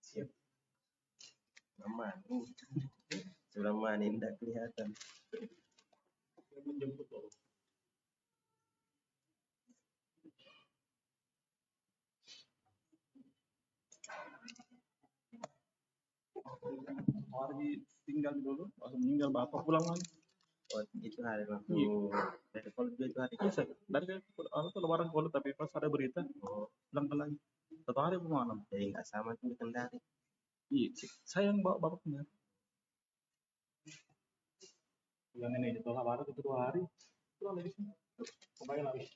Siap. Aman. Sudah mana tidak kelihatan. Hari tinggal dulu, langsung meninggal bapak pulang lagi. Oh, itu hari langsung dari Kolot itu hari. Bisa dari tuh lebaran Kolot, tapi pas ada berita pulang lagi. 1 hari malam. Jadi nggak sama tuh Kendari. Iya, sayang bapaknya. Yang ini itu lebaran itu 2 hari. Pulang lagi sini. Kembali lagi.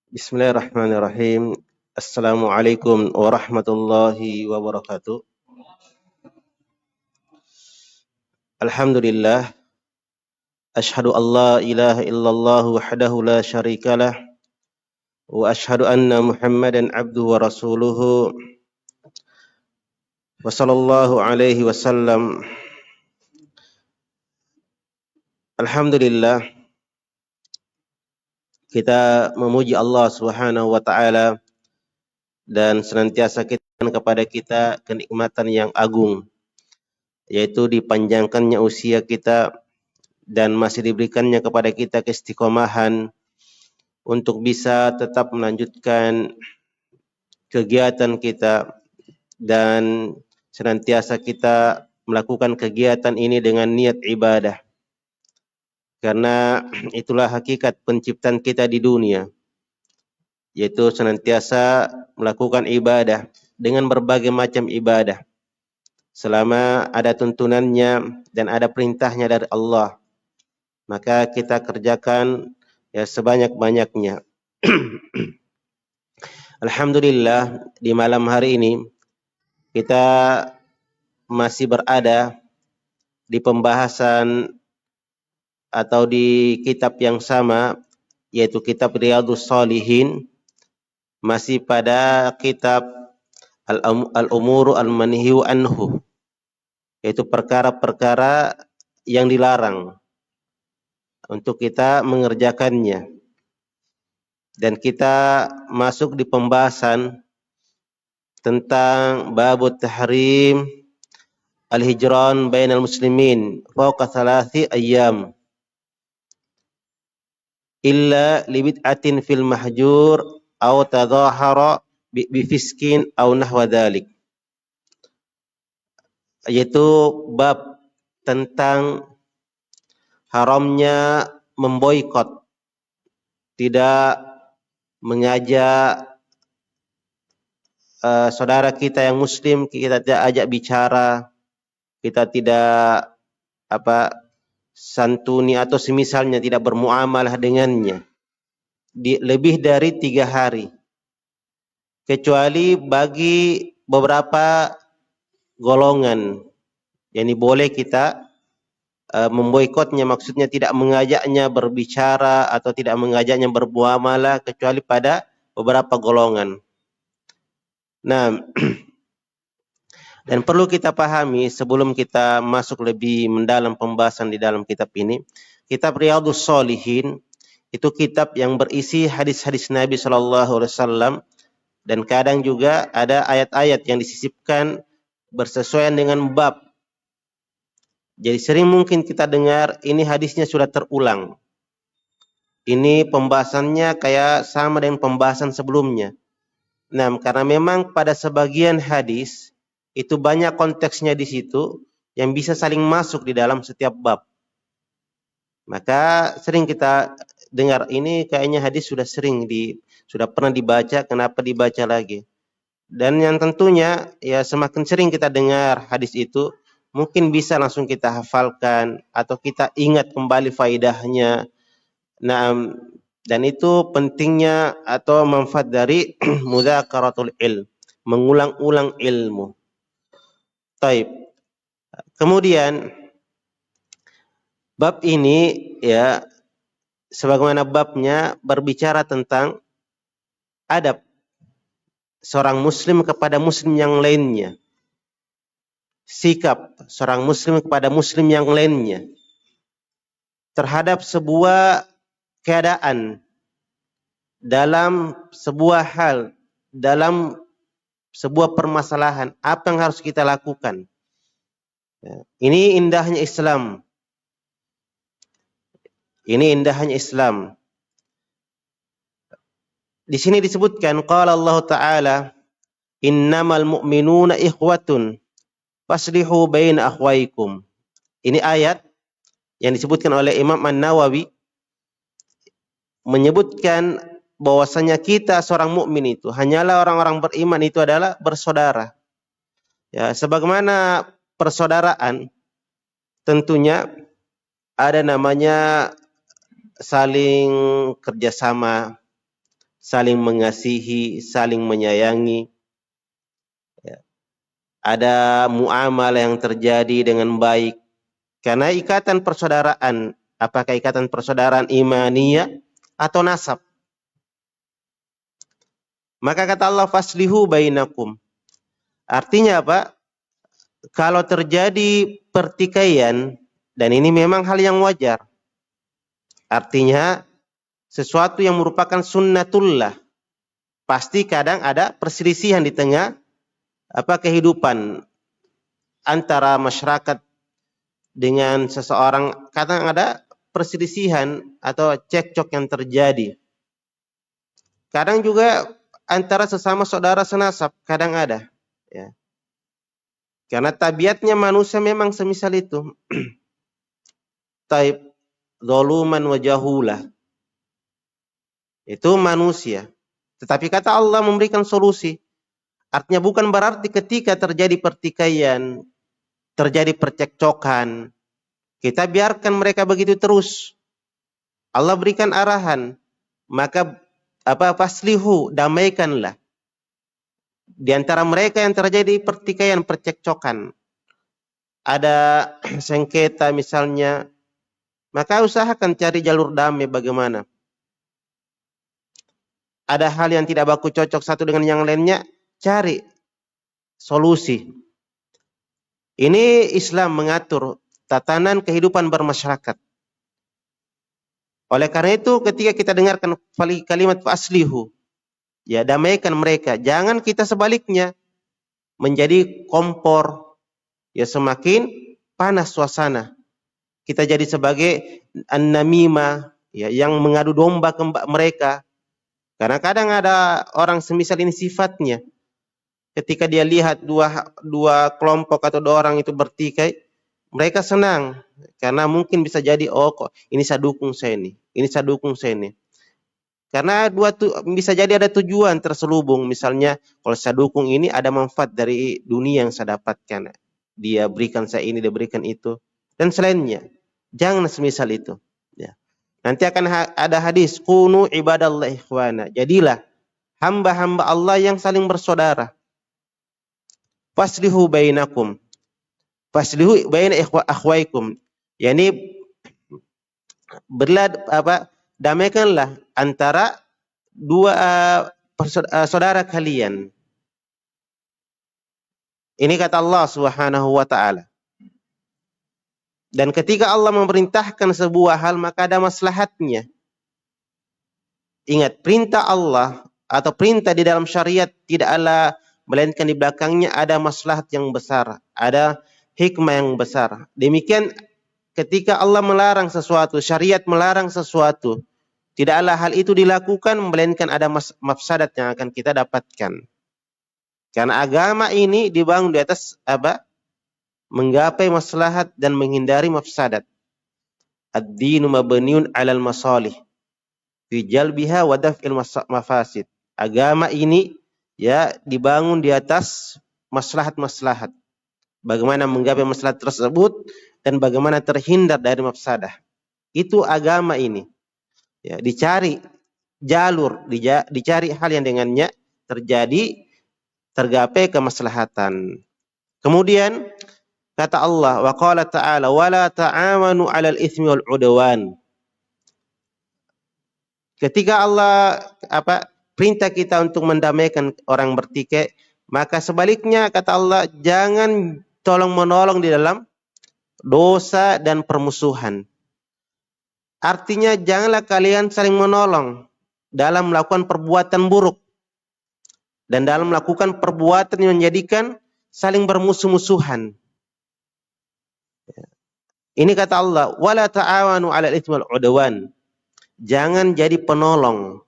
Bismillahirrahmanirrahim. Assalamualaikum warahmatullahi wabarakatuh. Alhamdulillah. Ashhadu an la ilaha illallah wahdahu la syarikalah. Wa ashhadu anna Muhammadan abduhu wa rasuluhu. Wa sallallahu alaihi wasallam. Alhamdulillah. Kita memuji Allah Subhanahu wa taala dan senantiasa kita kepada kita kenikmatan yang agung, yaitu dipanjangkannya usia kita dan masih diberikannya kepada kita keistiqomahan untuk bisa tetap melanjutkan kegiatan kita dan senantiasa kita melakukan kegiatan ini dengan niat ibadah. Karena itulah hakikat penciptaan kita di dunia, yaitu senantiasa melakukan ibadah dengan berbagai macam ibadah selama ada tuntunannya dan ada perintahnya dari Allah, maka kita kerjakan ya sebanyak-banyaknya. Alhamdulillah, di malam hari ini kita masih berada di pembahasan atau di kitab yang sama, yaitu kitab Riyadhus Shalihin, masih pada kitab Al-Umuru Al-Manhiyu Anhu, yaitu perkara-perkara yang dilarang untuk kita mengerjakannya. Dan kita masuk di pembahasan tentang babut tahrim al-hijran bainal muslimin fawqa 3 ayyam illa libid'atin fil mahjur aw tadhahara bifiskin aw nahwa dhalik, yaitu bab tentang haramnya memboikot, tidak mengajak saudara kita yang muslim, kita tidak ajak bicara, kita tidak santuni atau semisalnya, tidak bermuamalah dengannya lebih dari 3 hari, kecuali bagi beberapa golongan. Yani boleh kita memboikotnya, maksudnya tidak mengajaknya berbicara atau tidak mengajaknya bermuamalah kecuali pada beberapa golongan. Nah, dan perlu kita pahami sebelum kita masuk lebih mendalam pembahasan di dalam kitab ini, kitab Riyadhus Shalihin itu kitab yang berisi hadis-hadis Nabi SAW Dan kadang juga ada ayat-ayat yang disisipkan bersesuaian dengan bab. Jadi sering mungkin kita dengar ini hadisnya sudah terulang. Ini pembahasannya kayak sama dengan pembahasan sebelumnya. Nah, karena memang pada sebagian hadis itu banyak konteksnya di situ yang bisa saling masuk di dalam setiap bab. Maka sering kita dengar ini kayaknya hadis sudah sudah pernah dibaca, kenapa dibaca lagi? Dan yang tentunya ya semakin sering kita dengar hadis itu, mungkin bisa langsung kita hafalkan atau kita ingat kembali faidahnya. Nah, dan itu pentingnya atau manfaat dari mudzakaratul ilm, mengulang-ulang ilmu. Taib. Kemudian bab ini ya sebagaimana babnya berbicara tentang adab seorang muslim kepada muslim yang lainnya. Sikap seorang muslim kepada muslim yang lainnya terhadap sebuah keadaan, dalam sebuah hal, dalam sebuah permasalahan, apa yang harus kita lakukan. Ini indahnya Islam. Ini indahnya Islam. Di sini disebutkan qala Allah Ta'ala innamal mu'minuna ikhwatun faslihu baina akhwaikum. Ini ayat yang disebutkan oleh Imam An-Nawawi menyebutkan bahwasanya kita seorang mukmin itu hanyalah orang-orang beriman itu adalah bersaudara. Ya, sebagaimana persaudaraan tentunya ada namanya saling kerjasama, saling mengasihi, saling menyayangi. Ya. Ada muamalah yang terjadi dengan baik. Karena ikatan persaudaraan, apakah ikatan persaudaraan imaniyah atau nasab. Maka kata Allah faslihu bainakum. Artinya apa? Kalau terjadi pertikaian, dan ini memang hal yang wajar. Artinya sesuatu yang merupakan sunnatullah. Pasti kadang ada perselisihan di tengah kehidupan antara masyarakat dengan seseorang, kadang ada perselisihan atau cekcok yang terjadi. Kadang juga antara sesama saudara senasab, kadang ada. Ya. Karena tabiatnya manusia memang semisal itu. Taib zaluman wa jahulah. Itu manusia. Tetapi kata Allah memberikan solusi. Artinya bukan berarti ketika terjadi pertikaian, terjadi percekcokan, kita biarkan mereka begitu terus. Allah berikan arahan, maka faslihu, damaikanlah. Di antara mereka yang terjadi pertikaian, percekcokan, ada sengketa misalnya, maka usahakan cari jalur damai bagaimana. Ada hal yang tidak baku cocok satu dengan yang lainnya, cari solusi. Ini Islam mengatur tatanan kehidupan bermasyarakat. Oleh karena itu ketika kita dengarkan kalimat faslihu, ya damaikan mereka. Jangan kita sebaliknya menjadi kompor, ya semakin panas suasana. Kita jadi sebagai an-namimah, ya yang mengadu domba ke mereka. Karena kadang ada orang semisal ini sifatnya. Ketika dia lihat dua kelompok atau dua orang itu bertikai, mereka senang karena mungkin bisa jadi kok ini saya dukung saya ini saya dukung saya ini. Karena bisa jadi ada tujuan terselubung. Misalnya kalau saya dukung ini ada manfaat dari dunia yang saya dapatkan. Dia berikan saya ini, dia berikan itu dan selainnya. Jangan semisal itu. Ya. Nanti akan ada hadis kunu ibadallah ikhwana. Jadilah hamba-hamba Allah yang saling bersaudara. Faslihu bainakum. Faslihu baina akhwaikum. Yani damaikanlah antara dua saudara kalian. Ini kata Allah Subhanahu wa taala. Dan ketika Allah memerintahkan sebuah hal maka ada maslahatnya. Ingat, perintah Allah atau perintah di dalam syariat tidaklah melainkan di belakangnya ada maslahat yang besar, ada hikmah yang besar. Demikian ketika Allah melarang sesuatu, syariat melarang sesuatu, tidaklah hal itu dilakukan melainkan ada mafsadat yang akan kita dapatkan. Karena agama ini dibangun di atas apa? Menggapai maslahat dan menghindari mafsadat. Ad-dinu mabniun 'alal masalih fi jalbiha wa daf'il mafasid. Agama ini ya dibangun di atas maslahat-maslahat. Bagaimana menggapai maslahat tersebut dan bagaimana terhindar dari mafsadah. Itu agama ini. Ya, dicari jalur, dicari hal yang dengannya tergapai kemaslahatan. Kemudian kata Allah, wa qala ta'ala wala ta'amanu 'alal itsmi wal 'udwan. Ketika Allah perintah kita untuk mendamaikan orang bertikai, maka sebaliknya kata Allah jangan tolong-menolong di dalam dosa dan permusuhan. Artinya janganlah kalian saling menolong dalam melakukan perbuatan buruk dan dalam melakukan perbuatan yang menjadikan saling bermusuh-musuhan. Ini kata Allah, wala ta'awanu 'alal itsmi wal 'udwan. Jangan jadi penolong.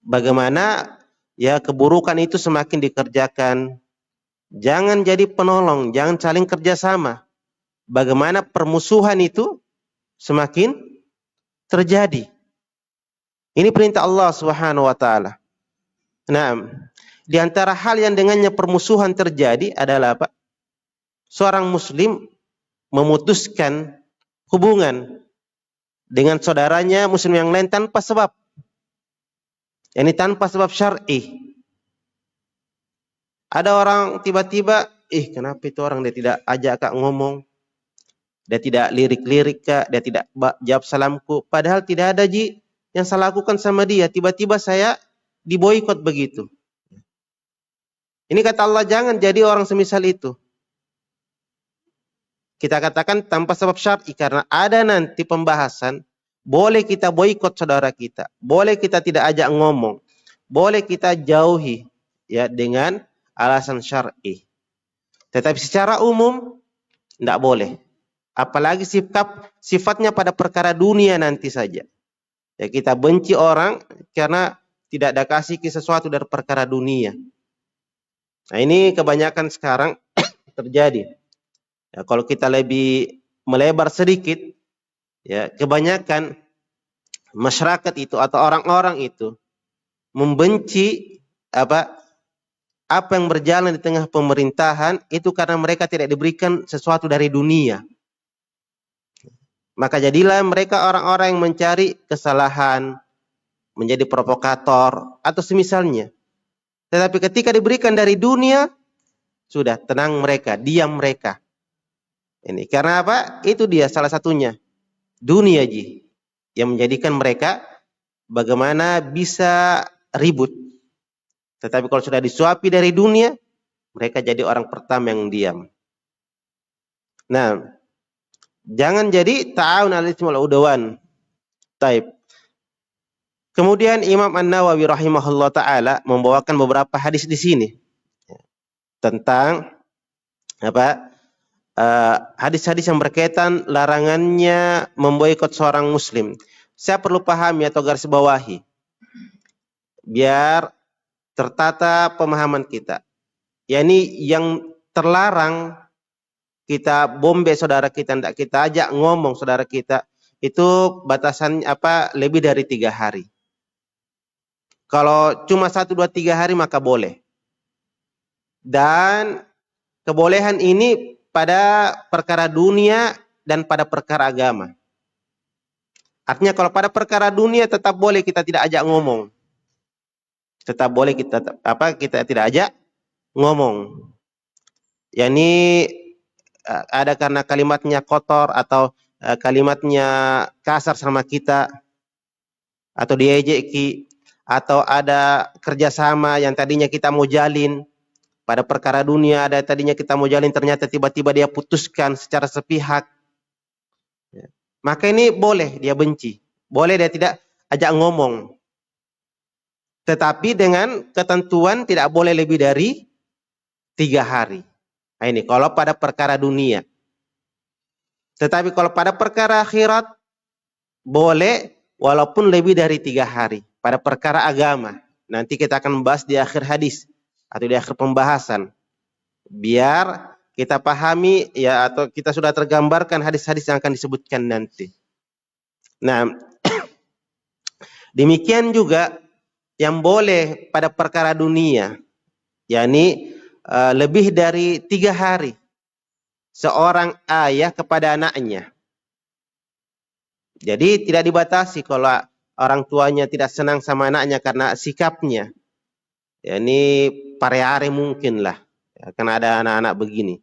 Bagaimana ya keburukan itu semakin dikerjakan. Jangan jadi penolong, jangan saling kerjasama. Bagaimana permusuhan itu semakin terjadi. Ini perintah Allah Subhanahu wa taala. Nah, di antara hal yang dengannya permusuhan terjadi adalah apa? Seorang muslim memutuskan hubungan dengan saudaranya muslim yang lain tanpa sebab. Ini tanpa sebab syar'i. Ada orang tiba-tiba, kenapa itu orang dia tidak ajak Kak ngomong? Dia tidak lirik-lirik Kak, dia tidak jawab salamku. Padahal tidak ada yang saya lakukan sama dia. Tiba-tiba saya diboikot begitu. Ini kata Allah, jangan jadi orang semisal itu. Kita katakan tanpa sebab syar'i karena ada nanti pembahasan boleh kita boikot saudara kita, boleh kita tidak ajak ngomong, boleh kita jauhi ya dengan alasan syar'i. Tetapi secara umum tidak boleh. Apalagi sifatnya pada perkara dunia nanti saja. Ya kita benci orang karena tidak ada kasih sesuatu dari perkara dunia. Nah, ini kebanyakan sekarang terjadi. Ya, kalau kita lebih melebar sedikit, ya kebanyakan masyarakat itu atau orang-orang itu membenci apa yang berjalan di tengah pemerintahan itu karena mereka tidak diberikan sesuatu dari dunia. Maka jadilah mereka orang-orang yang mencari kesalahan, menjadi provokator atau semisalnya. Tetapi ketika diberikan dari dunia, sudah tenang mereka, diam mereka. Ini karena apa? Itu dia salah satunya. Dunia yang menjadikan mereka bagaimana bisa ribut. Tetapi kalau sudah disuapi dari dunia, mereka jadi orang pertama yang diam. Nah, jangan jadi ta'awun 'alal itsmi wal 'udwan. Taib. Kemudian Imam An-Nawawi rahimahullah taala membawakan beberapa hadis di sini tentang hadis-hadis yang berkaitan larangannya memboikot seorang muslim. Saya perlu pahami atau garis bawahi biar tertata pemahaman kita. Yani yang terlarang kita bombe saudara kita, tidak kita ajak ngomong saudara kita, itu batasan lebih dari 3 hari. Kalau cuma 1, 2, 3 hari maka boleh. Dan kebolehan ini pada perkara dunia dan pada perkara agama. Artinya kalau pada perkara dunia tetap boleh kita tidak ajak ngomong. Tetap boleh kita tidak ajak ngomong. Yani ada karena kalimatnya kotor atau kalimatnya kasar sama kita atau diejeki atau ada kerjasama yang tadinya kita mau jalin pada perkara dunia, ada tadinya kita mau jalin ternyata tiba-tiba dia putuskan secara sepihak. Maka ini boleh dia benci, boleh dia tidak ajak ngomong. Tetapi dengan ketentuan tidak boleh lebih dari 3 hari. Nah, ini kalau pada perkara dunia. Tetapi kalau pada perkara akhirat boleh walaupun lebih dari 3 hari. Pada perkara agama. Nanti kita akan bahas di akhir hadis atau di akhir pembahasan. Biar kita pahami ya, atau kita sudah tergambarkan hadis-hadis yang akan disebutkan nanti. Nah, demikian juga yang boleh pada perkara dunia, yakni lebih dari 3 hari seorang ayah kepada anaknya. Jadi tidak dibatasi kalau orang tuanya tidak senang sama anaknya karena sikapnya. Ya, ini pare-are mungkin lah. Ya, karena ada anak-anak begini.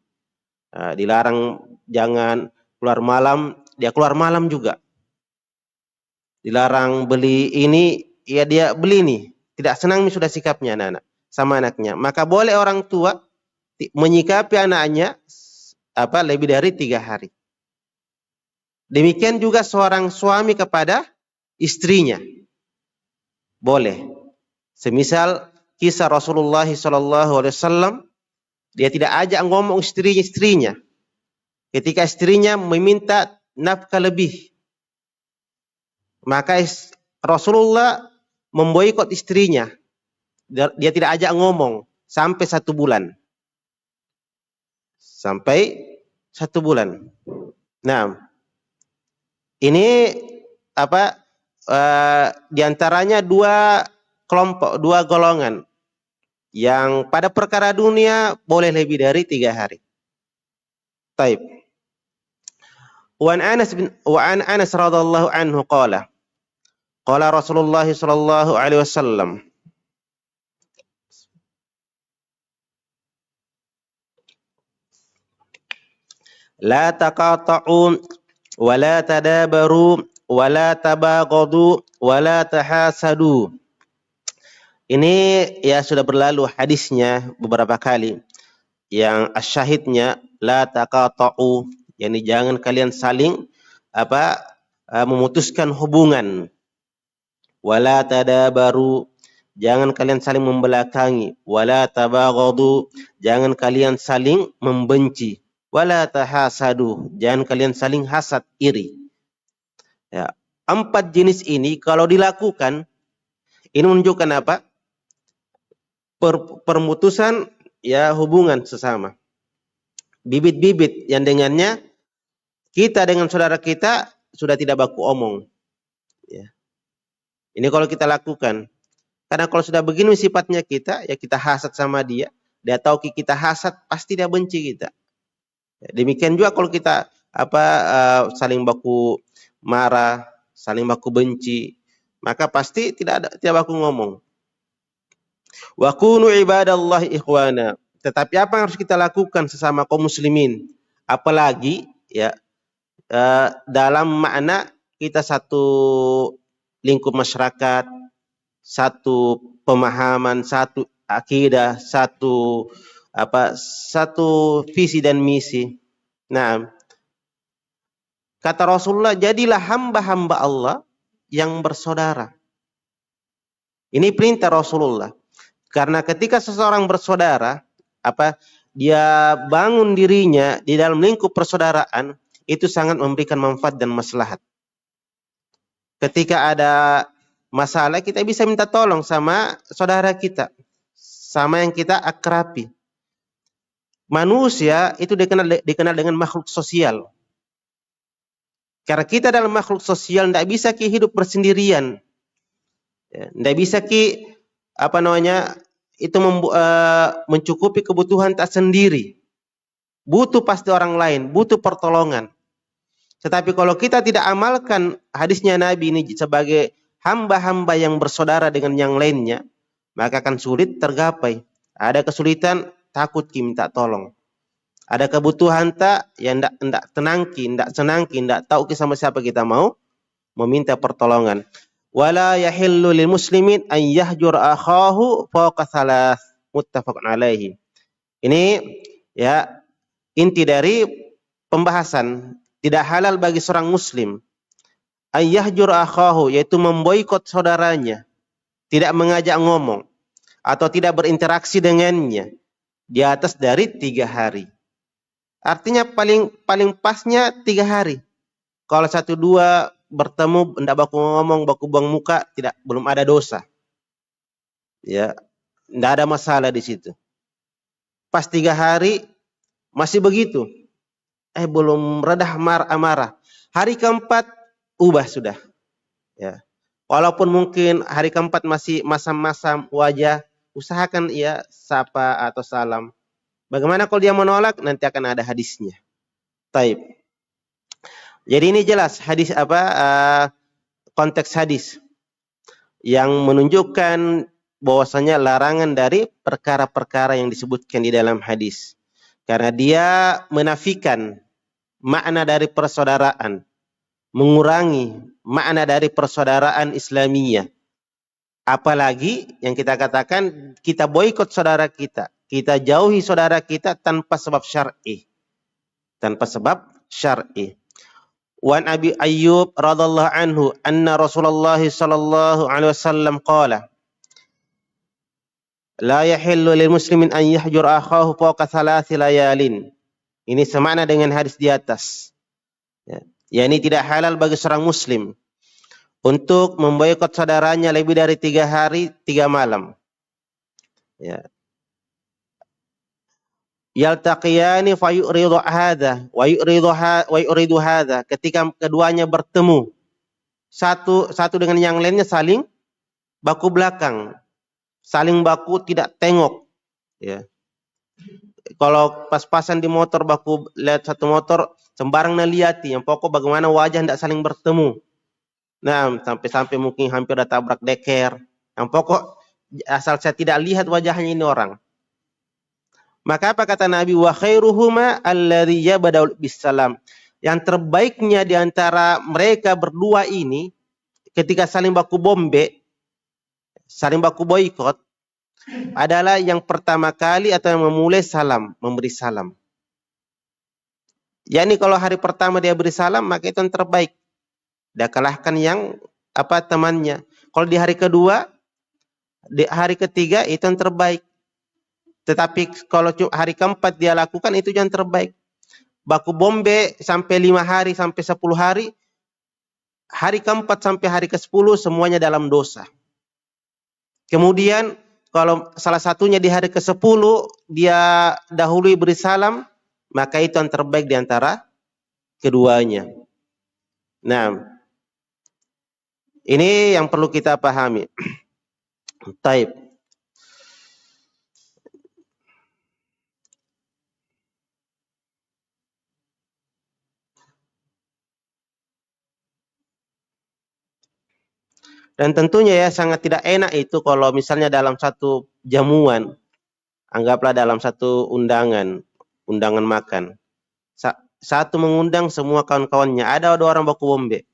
Dilarang jangan keluar malam, dia keluar malam juga. Dilarang beli ini, ya dia beli nih. Tidak senang nih sudah sikapnya anak-anak sama anaknya. Maka boleh orang tua menyikapi anaknya lebih dari 3 hari. Demikian juga seorang suami kepada istrinya. Boleh. Semisal kisah Rasulullah SAW, dia tidak ajak ngomong istrinya. Ketika istrinya meminta nafkah lebih, maka Rasulullah memboikot istrinya. Dia tidak ajak ngomong sampai 1 bulan. Sampai 1 bulan. Nah, ini di antaranya 2 kelompok, 2 golongan yang pada perkara dunia boleh lebih dari 3 hari. Taib. Wa an Anas radhiyallahu anhu qala Rasulullah sallallahu alaihi wasallam, la taqata'u wa la tadabaru wa la tabaghadu wa la tahasadu. Ini ya sudah berlalu hadisnya beberapa kali. Yang asyahidnya la taqata'u, yakni jangan kalian saling memutuskan hubungan. Wala tadabaru, jangan kalian saling membelakangi. Wala tabaghadu, jangan kalian saling membenci. Wala tahasadu, jangan kalian saling hasad, iri. Ya, 4 jenis ini kalau dilakukan, ini menunjukkan apa? Permutusan ya hubungan sesama. Bibit-bibit yang dengannya kita dengan saudara kita sudah tidak baku omong. Ya. Ini kalau kita lakukan. Karena kalau sudah begini sifatnya kita, ya kita hasad sama dia. Dia tahu kita hasad, pasti dia benci kita. Ya, demikian juga kalau kita saling baku marah, saling baku benci, maka pasti tidak baku ngomong. Wa kunu ibadallahi ikhwana. Tetapi apa yang harus kita lakukan sesama kaum muslimin? Apalagi ya dalam makna kita satu lingkup masyarakat, satu pemahaman, satu akidah, satu visi dan misi. Nah, kata Rasulullah, jadilah hamba-hamba Allah yang bersaudara. Ini perintah Rasulullah. Karena ketika seseorang bersaudara, dia bangun dirinya di dalam lingkup persaudaraan, itu sangat memberikan manfaat dan maslahat. Ketika ada masalah, kita bisa minta tolong sama saudara kita, sama yang kita akrabi. Manusia itu dikenal dengan makhluk sosial. Karena kita dalam makhluk sosial tidak bisa hidup bersendirian. Tidak bisa itu mencukupi kebutuhan tak sendiri. Butuh pasti orang lain, butuh pertolongan. Tetapi kalau kita tidak amalkan hadisnya Nabi ini sebagai hamba-hamba yang bersaudara dengan yang lainnya, maka akan sulit tergapai. Ada kesulitan, takut minta tolong. Ada kebutuhan yang tidak tenangki, tidak senangki, tidak tahu sama siapa kita mau meminta pertolongan. Wala yahillu lil muslimin an yahjur akhahu fawqa thalath, muttafaqun alaihi. Ini ya inti dari pembahasan. Tidak halal bagi seorang muslim an yahjur akhahu, yaitu memboikot saudaranya. tidak mengajak ngomong, atau tidak berinteraksi dengannya di atas dari 3 hari. Artinya paling pasnya 3 hari. Kalau 1-2 bertemu, tidak baku ngomong, baku buang muka, belum ada dosa. Ya, tidak ada masalah di situ. Pas 3 hari masih begitu, belum redah amarah. Hari keempat ubah sudah. Ya, walaupun mungkin hari keempat masih masam-masam wajah, usahakan ya sapa atau salam. Bagaimana kalau dia menolak? Nanti akan ada hadisnya. Taib. Jadi ini jelas hadis konteks hadis yang menunjukkan bahwasanya larangan dari perkara-perkara yang disebutkan di dalam hadis. Karena dia menafikan makna dari persaudaraan, mengurangi makna dari persaudaraan Islamiyah. Apalagi yang kita katakan, kita boikot saudara kita, kita jauhi saudara kita tanpa sebab syar'i. Tanpa sebab syar'i. Wan Abi Ayyub radhiyallahu anhu anna Rasulullah sallallahu alaihi wasallam qala la yahillu lil muslimin an yahjur akhahu fawqa 3 layalin. Ini semakna dengan hadis di atas. Ya, yakni tidak halal bagi seorang muslim untuk memboikot saudaranya lebih dari 3 hari 3 malam. Ya. Yaltaqiyani fa yuridu hadza wa yuridu hadza. Ketika keduanya bertemu, satu dengan yang lainnya saling baku belakang, saling baku tidak tengok. Ya. Kalau pas-pasan di motor baku lihat satu motor, sembarang naliyati, yang pokok bagaimana wajah tidak saling bertemu. Nah, sampai mungkin hampir dah tabrak deker. Yang pokok asal saya tidak lihat wajahnya ini orang. Maka apa kata Nabi? Wa khairuhuma alladhi yabda'u bisalam. Yang terbaiknya di antara mereka berdua ini ketika saling baku bombe, saling baku boikot, adalah yang pertama kali atau yang memulai salam, memberi salam. Yani kalau hari pertama dia beri salam, maka itu yang terbaik. Dia kalahkan yang temannya. Kalau di hari kedua, di hari ketiga itu yang terbaik. Tetapi kalau hari keempat dia lakukan, itu yang terbaik. Baku bombe sampai 5 hari, sampai 10 hari. Hari keempat sampai hari ke-10 semuanya dalam dosa. Kemudian kalau salah satunya di hari ke-10 dia dahului beri salam, maka itu yang terbaik di antara keduanya. Nah, ini yang perlu kita pahami. Taib. Dan tentunya ya sangat tidak enak itu kalau misalnya dalam satu jamuan, anggaplah dalam satu undangan makan. Satu mengundang semua kawan-kawannya, ada orang baku bombe.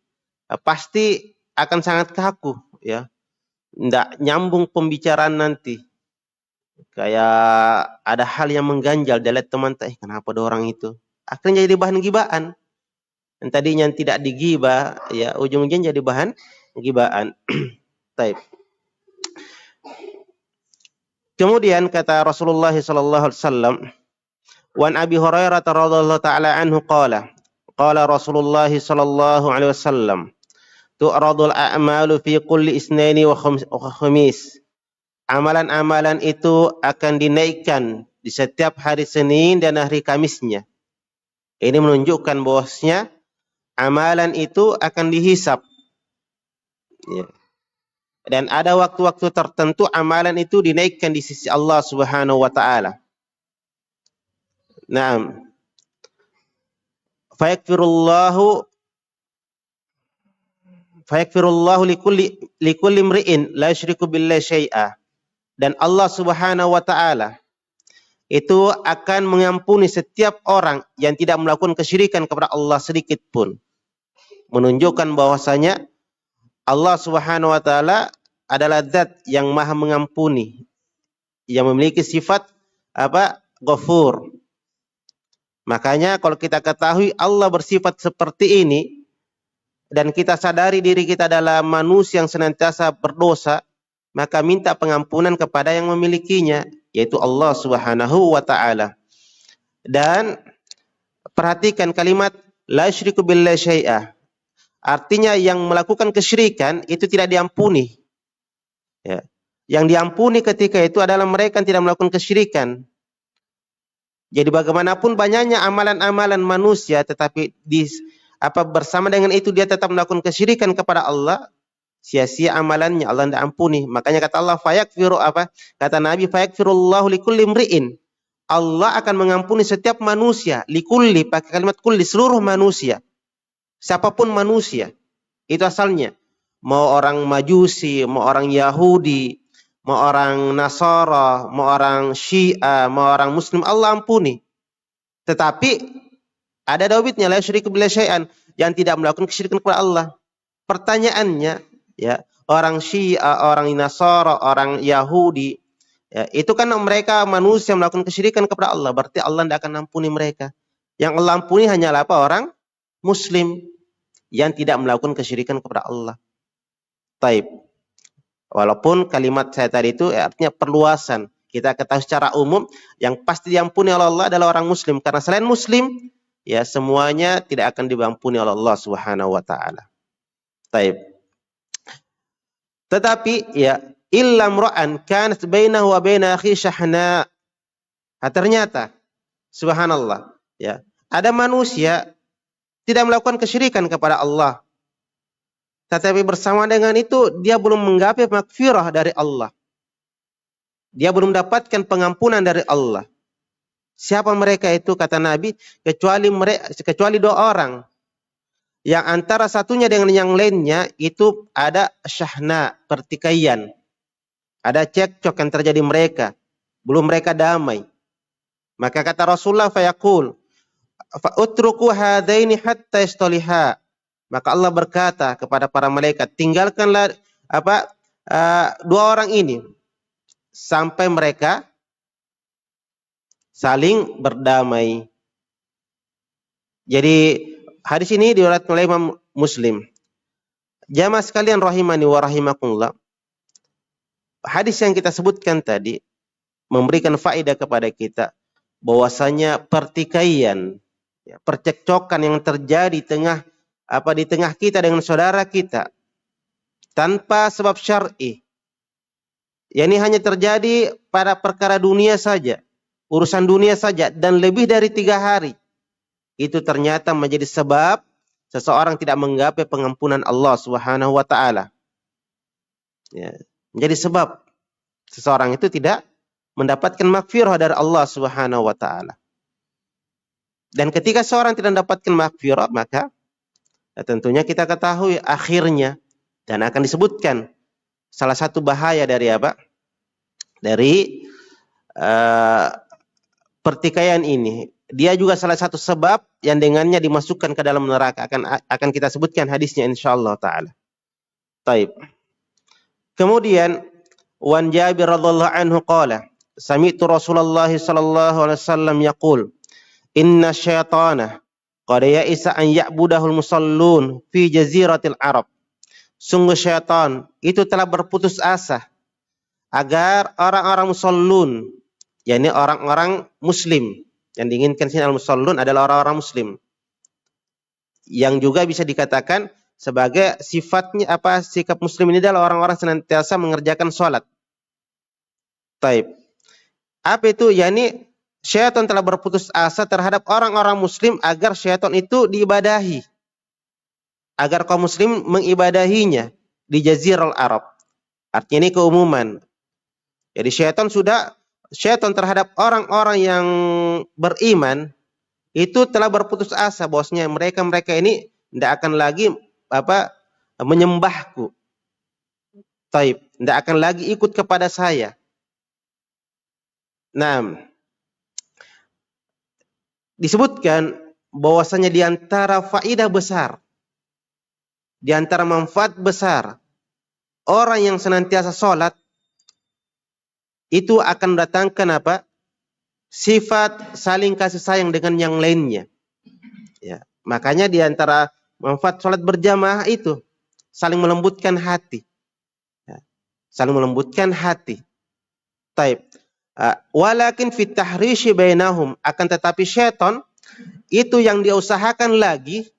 Pasti akan sangat kaku ya. Nggak nyambung pembicaraan nanti. Kayak ada hal yang mengganjal, dia lihat teman, kenapa ada orang itu? Akhirnya jadi bahan gibaan. Dan tadinya tidak digibah, ya ujung-ujungnya jadi bahan gibaan. Taib. Kemudian kata Rasulullah sallallahu alaihi wasallam, "Wan Abi Hurairah radhiyallahu taala anhu qala Rasulullah sallallahu alaihi wasallam, tu'radul a'malu fi kulli isnaini wa khamis." Amalan-amalan itu akan dinaikkan di setiap hari Senin dan hari Kamisnya. Ini menunjukkan bahwasanya amalan itu akan dihisab. Ya. Dan ada waktu-waktu tertentu amalan itu dinaikkan di sisi Allah Subhanahu wa taala. Naam. Fayakfirullahu likulli imri'in la yusyriku billahi syai'a. Dan Allah Subhanahu wa taala itu akan mengampuni setiap orang yang tidak melakukan kesyirikan kepada Allah sedikit pun. Menunjukkan bahwasanya Allah Subhanahu wa taala adalah zat yang maha mengampuni, yang memiliki sifat Ghafur. Makanya kalau kita ketahui Allah bersifat seperti ini dan kita sadari diri kita adalah manusia yang senantiasa berdosa, maka minta pengampunan kepada yang memilikinya, yaitu Allah Subhanahu wa taala. Dan perhatikan kalimat la yusyriku billahi syai'ah. Artinya yang melakukan kesyirikan itu tidak diampuni. Ya. Yang diampuni ketika itu adalah mereka yang tidak melakukan kesyirikan. Jadi bagaimanapun banyaknya amalan-amalan manusia, tetapi bersama dengan itu dia tetap melakukan kesyirikan kepada Allah, sia-sia amalannya, Allah tidak ampuni. Makanya kata Allah, kata Nabi, fayakfirullahu likulli imri'in. Allah akan mengampuni setiap manusia, likulli, pakai kalimat kulli, seluruh manusia. Siapapun manusia. Itu asalnya. Mau orang Majusi, mau orang Yahudi, mau orang Nasara, mau orang Syiah, mau orang Muslim, Allah ampuni. Tetapi ada dawitnya, la yusyriku billahi syai'an, yang tidak melakukan kesyirikan kepada Allah. Pertanyaannya, ya, orang Syiah, orang Nasara, orang Yahudi, ya, itu kan mereka manusia melakukan kesyirikan kepada Allah, berarti Allah tidak akan ampuni mereka. Yang Allah ampuni hanyalah apa? Orang Muslim yang tidak melakukan kesyirikan kepada Allah. Taib. Walaupun kalimat saya tadi itu artinya perluasan. Kita ketahui secara umum yang pasti diampuni oleh Allah adalah orang Muslim. Karena selain Muslim, ya semuanya tidak akan diampuni oleh Allah Subhanahu wa taala. Taib. Tetapi ya illam ra'an kanat bainahu wa baina akhi syahna. Ternyata subhanallah, ya, ada manusia tidak melakukan kesyirikan kepada Allah. Tetapi bersama dengan itu dia belum menggapai maghfirah dari Allah. Dia belum mendapatkan pengampunan dari Allah. Siapa mereka itu, kata Nabi, kecuali dua orang. Yang antara satunya dengan yang lainnya itu ada syahna, pertikaian. Ada cekcok yang terjadi mereka. Belum mereka damai. Maka kata Rasulullah fayaqul, fa'utruku hadaini hatta yastaliha. Maka Allah berkata kepada para malaikat, tinggalkanlah dua orang ini sampai mereka saling berdamai. Jadi hadis ini diriwayatkan oleh Imam Muslim. Jamaah sekalian rahimani wa rahimakumullah. Hadis yang kita sebutkan tadi memberikan faedah kepada kita bahwasanya pertikaian, ya, percekcokan yang terjadi di tengah kita dengan saudara kita tanpa sebab syar'i. Ya, ini hanya terjadi pada perkara dunia saja, urusan dunia saja, dan lebih dari 3 hari. Itu ternyata menjadi sebab seseorang tidak menggapai pengampunan Allah Subhanahu wa taala. Ya, menjadi sebab seseorang itu tidak mendapatkan maghfirah dari Allah Subhanahu wa taala. Dan ketika seorang tidak mendapatkan maghfirah, maka tentunya kita ketahui akhirnya, dan akan disebutkan salah satu bahaya dari apa? Dari pertikaian ini. Dia juga salah satu sebab yang dengannya dimasukkan ke dalam neraka. Akan kita sebutkan hadisnya insyaallah taala. Taib. Kemudian wan Jabir radhiyallahu anhu qala, sami'tu Rasulullah sallallahu alaihi wasallam yaqul, inna syaitana qad ya'isa an ya'budahul musallun fi jaziratil Arab. Sungguh syaitan itu telah berputus asa agar orang-orang musallun, yakni orang-orang muslim, yang diinginkan sini al-musallun adalah orang-orang muslim, yang juga bisa dikatakan sebagai sikap muslim ini adalah orang-orang senantiasa mengerjakan sholat. Taib. Apa itu? Yakni syaitan telah berputus asa terhadap orang-orang muslim agar syaitan itu diibadahi, agar kaum muslim mengibadahinya di Jazirah Arab. Artinya ini keumuman. Jadi syaitan terhadap orang-orang yang beriman itu telah berputus asa bahwasanya mereka ini tidak akan lagi menyembahku. Taib, tidak akan lagi ikut kepada saya. Nah, disebutkan bahwasanya di antara faedah besar, di antara manfaat besar orang yang senantiasa sholat itu akan mendatangkan sifat saling kasih sayang dengan yang lainnya. Ya, makanya di antara manfaat sholat berjamaah itu saling melembutkan hati. Ya, saling melembutkan hati. Taib. Walakin fit tahrishi bainahum, akan tetapi syaitan itu yang dia usahakan lagi,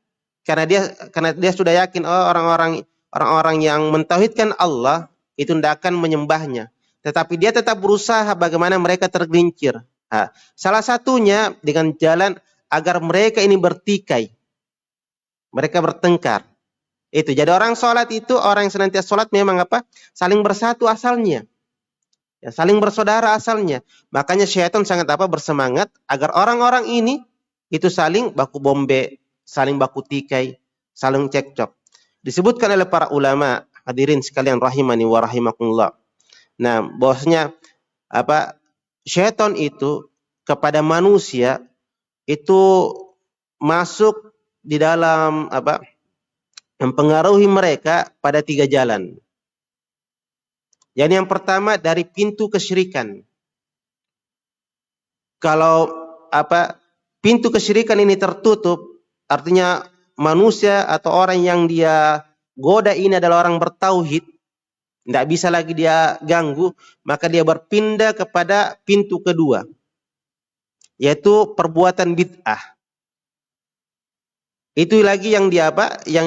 karena dia sudah yakin orang-orang yang mentauhidkan Allah itu tidak akan menyembahnya, tetapi dia tetap berusaha bagaimana mereka tergelincir. Salah satunya dengan jalan agar mereka ini bertikai, mereka bertengkar. Itu jadi orang sholat itu, orang yang senantiasa sholat memang saling bersatu asalnya, ya, saling bersaudara asalnya. Makanya syaitan sangat bersemangat agar orang-orang ini itu saling baku bombe, saling baku tikai, saling cekcok. Disebutkan oleh para ulama, hadirin sekalian rahimani wa rahimakumullah. Nah, bahwasanya syaitan itu kepada manusia itu masuk di dalam mempengaruhi mereka pada 3 jalan. Yang pertama dari pintu kesyirikan. Kalau pintu kesyirikan ini tertutup, artinya manusia atau orang yang dia goda ini adalah orang bertauhid, tidak bisa lagi dia ganggu, maka dia berpindah kepada pintu kedua, yaitu perbuatan bid'ah. Itu lagi yang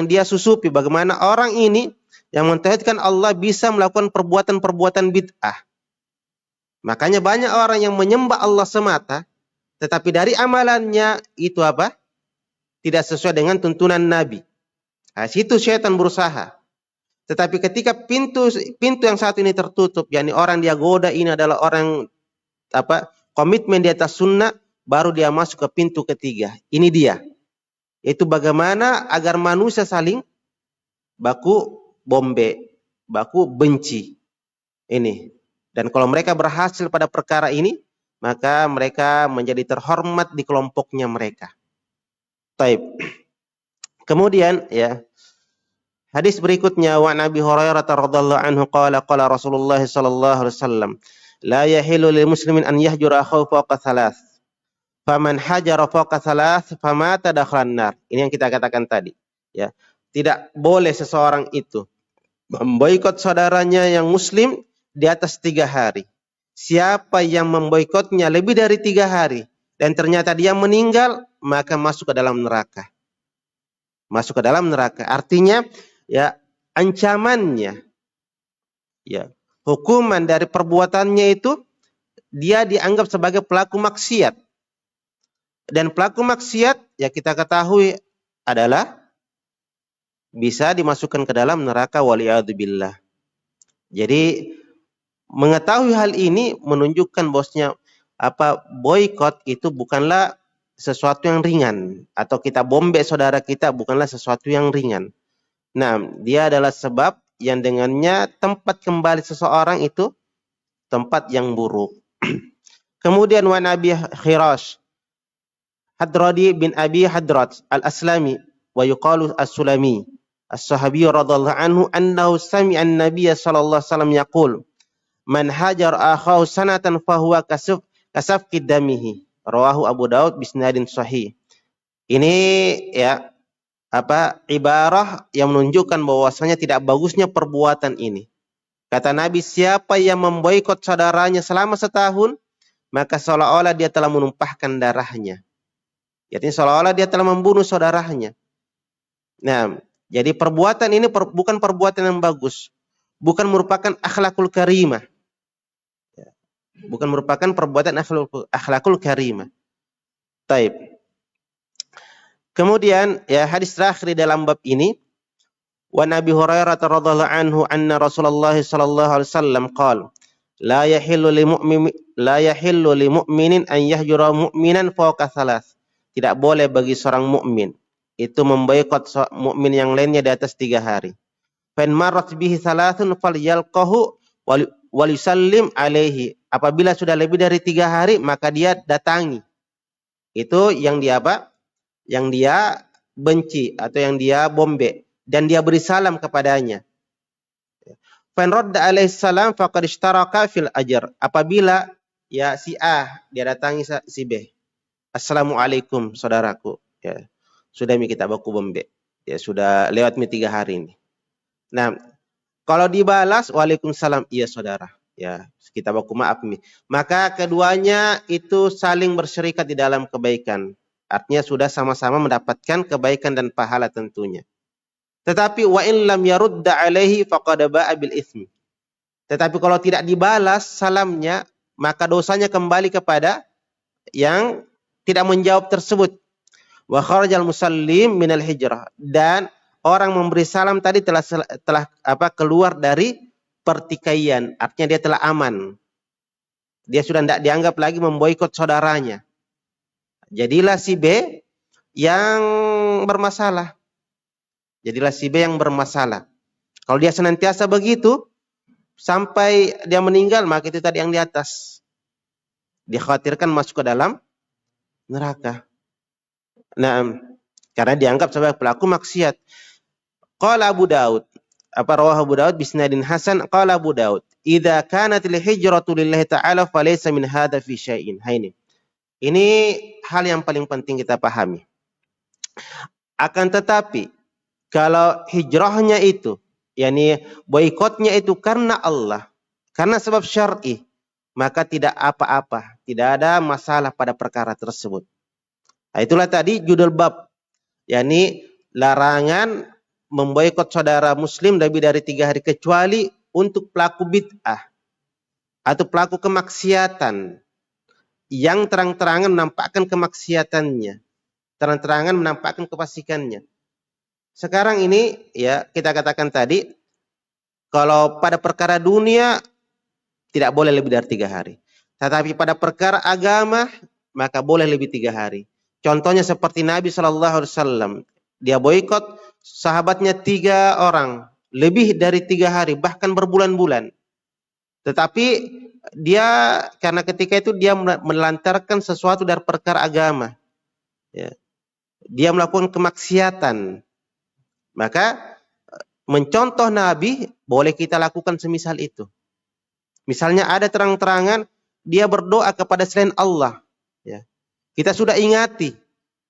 dia susupi, bagaimana orang ini yang mentauhidkan Allah bisa melakukan perbuatan-perbuatan bid'ah. Makanya banyak orang yang menyembah Allah semata, tetapi dari amalannya itu tidak sesuai dengan tuntunan Nabi. Nah, situ syaitan berusaha. Tetapi ketika pintu yang satu ini tertutup, yakni orang dia goda ini adalah orang komitmen di atas sunnah, baru dia masuk ke pintu ketiga. Ini dia. Itu bagaimana agar manusia saling baku bombe, baku benci. Ini. Dan kalau mereka berhasil pada perkara ini, maka mereka menjadi terhormat di kelompoknya mereka. Taib. Kemudian ya, hadis berikutnya, wa Nabi Hurairah radhiyallahu anhu qala Rasulullah sallallahu alaihi wasallam, la yahillu lil muslimin an yahjura akhahu fawqa thalath. Faman hajara fawqa thalath famata dakhalan nar. Ini yang kita katakan tadi, ya. Tidak boleh seseorang itu memboikot saudaranya yang muslim di atas 3 hari. Siapa yang memboikotnya lebih dari 3 hari dan ternyata dia meninggal, maka masuk ke dalam neraka. Masuk ke dalam neraka. Artinya ya, ancamannya, ya, hukuman dari perbuatannya itu dia dianggap sebagai pelaku maksiat. Dan pelaku maksiat ya kita ketahui adalah bisa dimasukkan ke dalam neraka, waliyadzubillah. Jadi mengetahui hal ini menunjukkan bosnya boikot itu bukanlah sesuatu yang ringan, atau kita bombe saudara kita bukanlah sesuatu yang ringan. Nah, dia adalah sebab yang dengannya tempat kembali seseorang itu tempat yang buruk. Kemudian wa Nabi Khirash Hadradi bin Abi Hadrat al-Aslami wa yuqalu as-Sulami as-Sahabi radhiyallahu anhu annahu sami'a an-nabiy sallallahu alaihi wasallam yaqul man hajar akhahu sanatan fahuwa kasafki damihi. Rawahu Abu Daud bisnadin sahih. Ini ya ibarah yang menunjukkan bahwasanya tidak bagusnya perbuatan ini. Kata Nabi, siapa yang memboikot saudaranya selama setahun, maka seolah-olah dia telah menumpahkan darahnya. Jadi seolah-olah dia telah membunuh saudaranya. Nah, jadi perbuatan ini bukan perbuatan yang bagus, bukan merupakan akhlakul karimah. Bukan merupakan perbuatan akhlakul karimah. Taib. Kemudian ya, hadis terakhir dalam bab ini, wa Nabi Hurairah radhiyallahu anhu anna Rasulullah sallallahu alaihi wasallam qala la yahillu lil mu'minin an yahjura mu'minan fawqa thalath. Tidak boleh bagi seorang mukmin itu memboikot mukmin yang lainnya di atas 3 hari. Fa in marrat bihi thalathun falyalqahu wal yusallim alaihi. Apabila sudah lebih dari 3 hari, maka dia datangi. Itu yang dia Yang dia benci atau yang dia bombe, dan dia beri salam kepadanya. Fa in radda alaihi salam faqad ishtaraka fil ajr. Apabila ya si A dia datangi si B, assalamualaikum saudaraku, ya sudah kita baku bombe, ya sudah lewat 3 hari ini. Nah, Kalau dibalas, waalaikumsalam, iya saudara. Ya, kita baku maaf nih. Maka keduanya itu saling berserikat di dalam kebaikan. Artinya sudah sama-sama mendapatkan kebaikan dan pahala tentunya. Tetapi wa in lam yarudda alaihi faqad ba'a bil itsmi. Tetapi kalau tidak dibalas salamnya, maka dosanya kembali kepada yang tidak menjawab tersebut. Wa kharajal musallim minal hijrah, dan orang memberi salam tadi telah keluar dari pertikaian, artinya dia telah aman. Dia sudah tidak dianggap lagi memboikot saudaranya. Jadilah si B yang bermasalah. Jadilah si B yang bermasalah. Kalau dia senantiasa begitu sampai dia meninggal, maka itu tadi yang di atas. Dikhawatirkan masuk ke dalam neraka. Nah, karena dianggap sebagai pelaku maksiat. Qala Abu Daud, rawahu Abu Daud bisnadin hasan, qala Abu Daud, idza kanatil hijratu lillahi ta'ala falaysa min hadza fi syai'in. Ini hal yang paling penting kita pahami. Akan tetapi kalau hijrahnya itu, yakni boikotnya itu karena Allah, karena sebab syar'i, maka tidak apa-apa, tidak ada masalah pada perkara tersebut. Nah, itulah tadi judul bab, yakni larangan memboikot saudara muslim lebih dari 3 hari kecuali untuk pelaku bid'ah atau pelaku kemaksiatan yang terang-terangan menampakkan kemaksiatannya, terang-terangan menampakkan kefasikannya. Sekarang ini ya kita katakan tadi, kalau pada perkara dunia tidak boleh lebih dari 3 hari. Tetapi pada perkara agama maka boleh lebih 3 hari. Contohnya seperti Nabi SAW, dia boikot sahabatnya 3 orang, lebih dari 3 hari, bahkan berbulan-bulan. Tetapi dia karena ketika itu dia melantarkan sesuatu dari perkara agama, ya. Dia melakukan kemaksiatan, maka mencontoh Nabi boleh kita lakukan semisal itu. Misalnya ada terang-terangan dia berdoa kepada selain Allah, ya. Kita sudah ingati,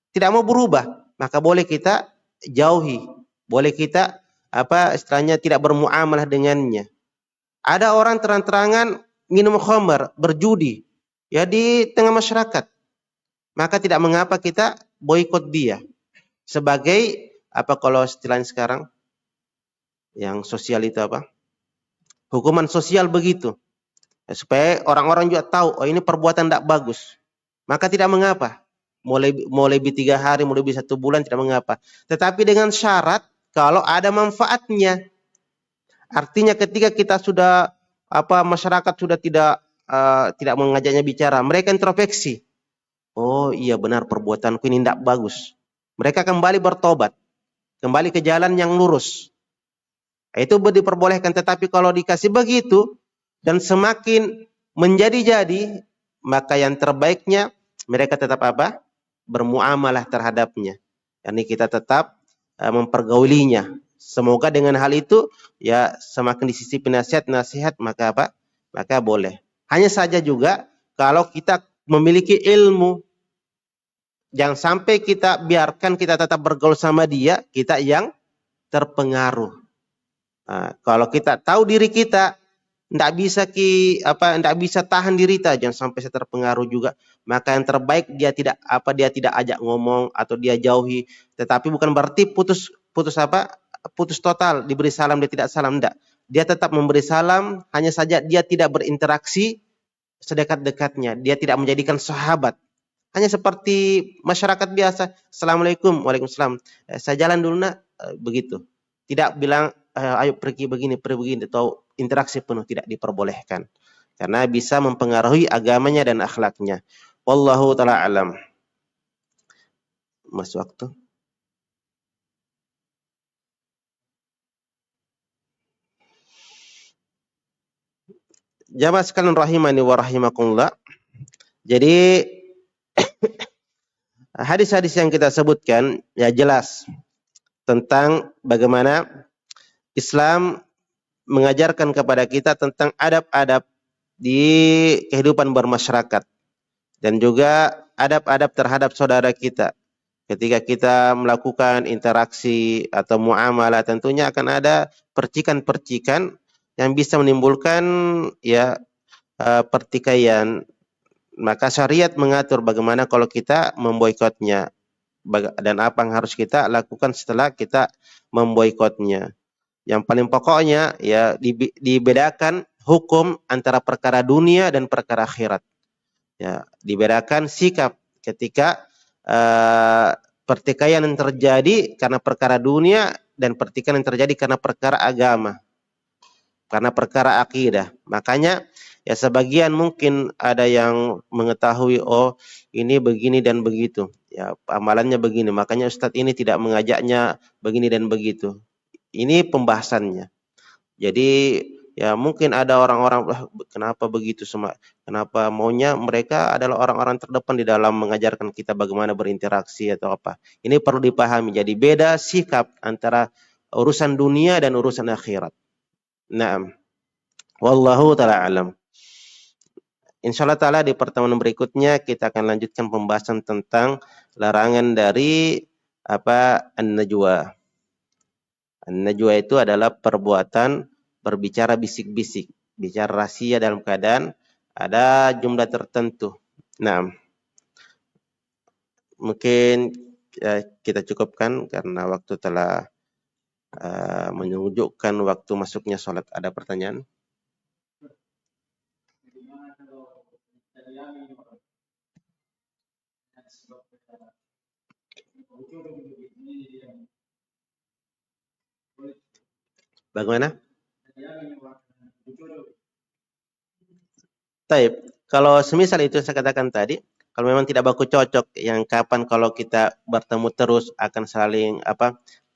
tidak mau berubah, maka boleh kita jauhi, boleh kita istilahnya tidak bermuamalah dengannya. Ada orang terang-terangan minum khamar, berjudi, ya di tengah masyarakat, maka tidak mengapa kita boikot dia sebagai kalau istilahnya sekarang yang sosial itu hukuman sosial begitu, ya, supaya orang-orang juga tahu, oh ini perbuatan tidak bagus, maka tidak mengapa mau lebih 3 hari, mau lebih 1 bulan, tidak mengapa. Tetapi dengan syarat kalau ada manfaatnya. Artinya ketika kita sudah masyarakat sudah tidak mengajaknya bicara, mereka introspeksi. Oh iya benar, perbuatanku ini tidak bagus. Mereka kembali bertobat, kembali ke jalan yang lurus. Itu diperbolehkan. Tetapi kalau dikasih begitu dan semakin menjadi-jadi, maka yang terbaiknya mereka tetap bermuamalah terhadapnya. Yani kita tetap mempergaulinya. Semoga dengan hal itu ya semakin disisipi nasihat, maka boleh. Hanya saja juga kalau kita memiliki ilmu, jangan sampai kita biarkan kita tetap bergaul sama dia, kita yang terpengaruh. Nah, kalau kita tahu diri kita tidak bisa tahan diri kita, jangan sampai saya terpengaruh juga. Maka yang terbaik dia tidak ajak ngomong atau dia jauhi. Tetapi bukan berarti putus total, diberi salam dia tidak salam, tidak. Dia tetap memberi salam, hanya saja dia tidak berinteraksi sedekat-dekatnya. Dia tidak menjadikan sahabat. Hanya seperti masyarakat biasa, Assalamualaikum, Waalaikumsalam. Saya jalan dulu nak, begitu. Tidak bilang ayo pergi begini, atau interaksi penuh, tidak diperbolehkan. Karena bisa mempengaruhi agamanya dan akhlaknya. Wallahu ta'ala alam. Masih waktu. Jamaah sekalian rahimani wa rahimakumullah. Jadi hadis-hadis yang kita sebutkan ya jelas tentang bagaimana Islam mengajarkan kepada kita tentang adab-adab di kehidupan bermasyarakat dan juga adab-adab terhadap saudara kita. Ketika kita melakukan interaksi atau muamalah, tentunya akan ada percikan-percikan yang bisa menimbulkan ya pertikaian. Maka syariat mengatur bagaimana kalau kita memboikotnya dan apa yang harus kita lakukan setelah kita memboikotnya. Yang paling pokoknya ya dibedakan hukum antara perkara dunia dan perkara akhirat. Ya, dibedakan sikap ketika pertikaian yang terjadi karena perkara dunia dan pertikaian yang terjadi karena perkara agama, karena perkara akidah. Makanya ya sebagian mungkin ada yang mengetahui oh ini begini dan begitu. Ya amalannya begini, makanya Ustadz ini tidak mengajaknya begini dan begitu. Ini pembahasannya. Jadi ya mungkin ada orang-orang kenapa begitu kenapa maunya mereka adalah orang-orang terdepan di dalam mengajarkan kita bagaimana berinteraksi atau apa. Ini perlu dipahami. Jadi beda sikap antara urusan dunia dan urusan akhirat. Naam. Wallahu taala alam. Insyaallah taala di pertemuan berikutnya kita akan lanjutkan pembahasan tentang larangan dari an-najwa. An-najwa itu adalah perbuatan berbicara bisik-bisik, bicara rahasia dalam keadaan ada jumlah tertentu. Nah, mungkin kita cukupkan karena waktu telah menunjukkan waktu masuknya sholat. Ada pertanyaan? Bagaimana? Taib. Kalau semisal itu saya katakan tadi, kalau memang tidak baku cocok, yang kapan kalau kita bertemu terus akan saling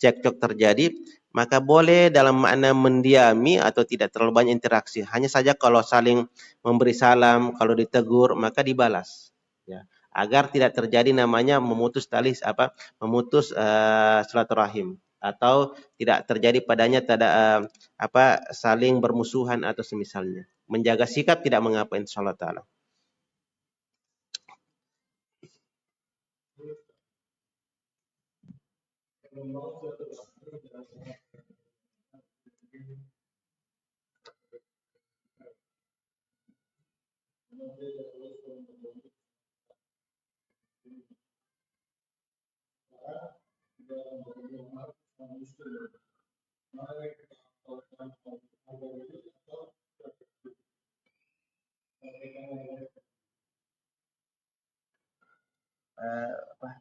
cekcok terjadi, maka boleh dalam makna mendiami atau tidak terlalu banyak interaksi. Hanya saja kalau saling memberi salam, kalau ditegur maka dibalas. Ya, agar tidak terjadi namanya memutus tali memutus silaturahim atau tidak terjadi padanya saling bermusuhan atau semisalnya. Menjaga sikap tidak mengapa insyaallah taala.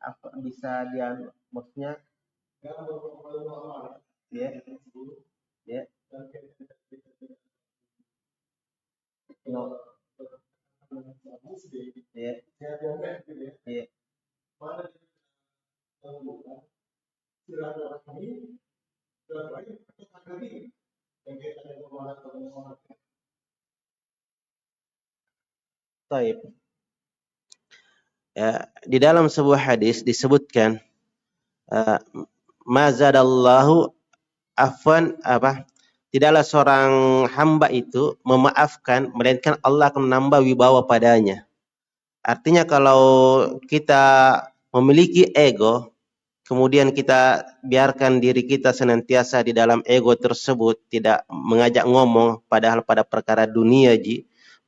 Apa bisa dia maksudnya ya ya no ya ya Taib. Ya, di dalam sebuah hadis disebutkan mazadallahu afwan tidaklah seorang hamba itu memaafkan melainkan Allah akan menambah wibawa padanya. Artinya kalau kita memiliki ego kemudian kita biarkan diri kita senantiasa di dalam ego tersebut tidak mengajak ngomong padahal pada perkara dunia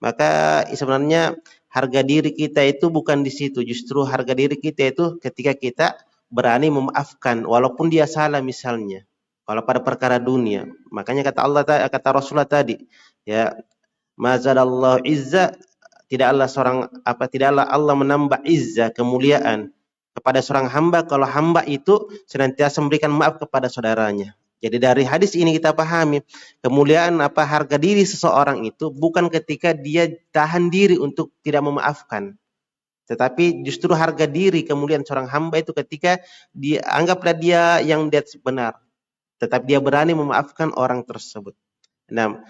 maka sebenarnya harga diri kita itu bukan di situ, justru harga diri kita itu ketika kita berani memaafkan walaupun dia salah misalnya. Kalau pada perkara dunia, makanya kata Rasulullah tadi, ya, mazadallahu izza, tidaklah Allah menambah izzah kemuliaan kepada seorang hamba kalau hamba itu senantiasa memberikan maaf kepada saudaranya. Jadi dari hadis ini kita pahami kemuliaan harga diri seseorang itu bukan ketika dia tahan diri untuk tidak memaafkan. Tetapi justru harga diri kemuliaan seorang hamba itu ketika dia anggaplah dia yang benar. Tetapi dia berani memaafkan orang tersebut. Nah,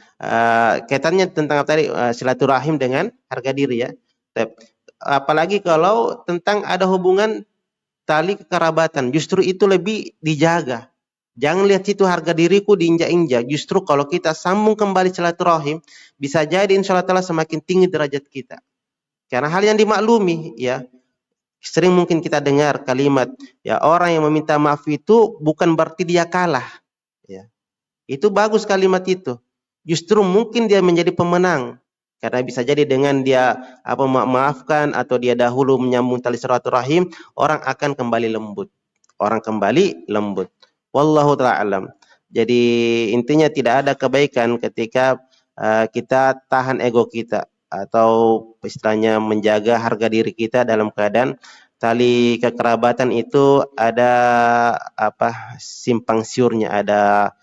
kaitannya tentang tadi silaturahim dengan harga diri ya. Apalagi kalau tentang ada hubungan tali kekerabatan, justru itu lebih dijaga. Jangan lihat situ harga diriku diinjak-injak. Justru kalau kita sambung kembali silaturahim, bisa jadi insyaallah taala semakin tinggi derajat kita. Karena hal yang dimaklumi ya, Sering mungkin kita dengar kalimat, ya orang yang meminta maaf itu bukan berarti dia kalah. Ya. Itu bagus kalimat itu. Justru mungkin dia menjadi pemenang. Karena bisa jadi dengan dia memaafkan atau dia dahulu menyambung tali silaturahim, orang akan kembali lembut. Orang kembali lembut. Wallahu ta'ala alam. Jadi intinya tidak ada kebaikan ketika kita tahan ego kita atau istilahnya menjaga harga diri kita dalam keadaan tali kekerabatan itu ada simpang siurnya, ada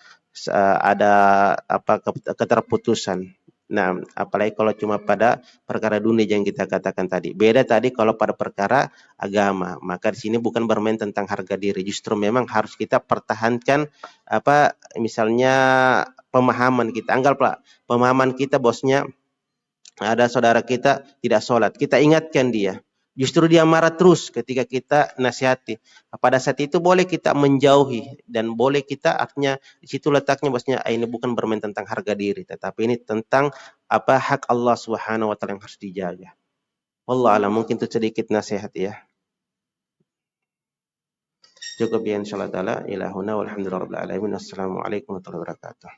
keterputusan. Nah, apalagi kalau cuma pada perkara dunia yang kita katakan tadi. Beda tadi kalau pada perkara agama. Maka di sini bukan bermain tentang harga diri. Justru memang harus kita pertahankan misalnya pemahaman kita. Anggaplah pemahaman kita bosnya ada saudara kita tidak sholat. Kita ingatkan dia. Justru dia marah terus ketika kita nasihati. Pada saat itu boleh kita menjauhi dan boleh kita artinya di situ letaknya bosnya ini bukan bermain tentang harga diri, tetapi ini tentang hak Allah Subhanahu wa taala yang harus dijaga. Wallah alam, mungkin itu sedikit nasihat ya. Cukup ya insyaallah taala. Ilahuna walhamdulillahirabbil alamin. Assalamualaikum warahmatullahi wabarakatuh.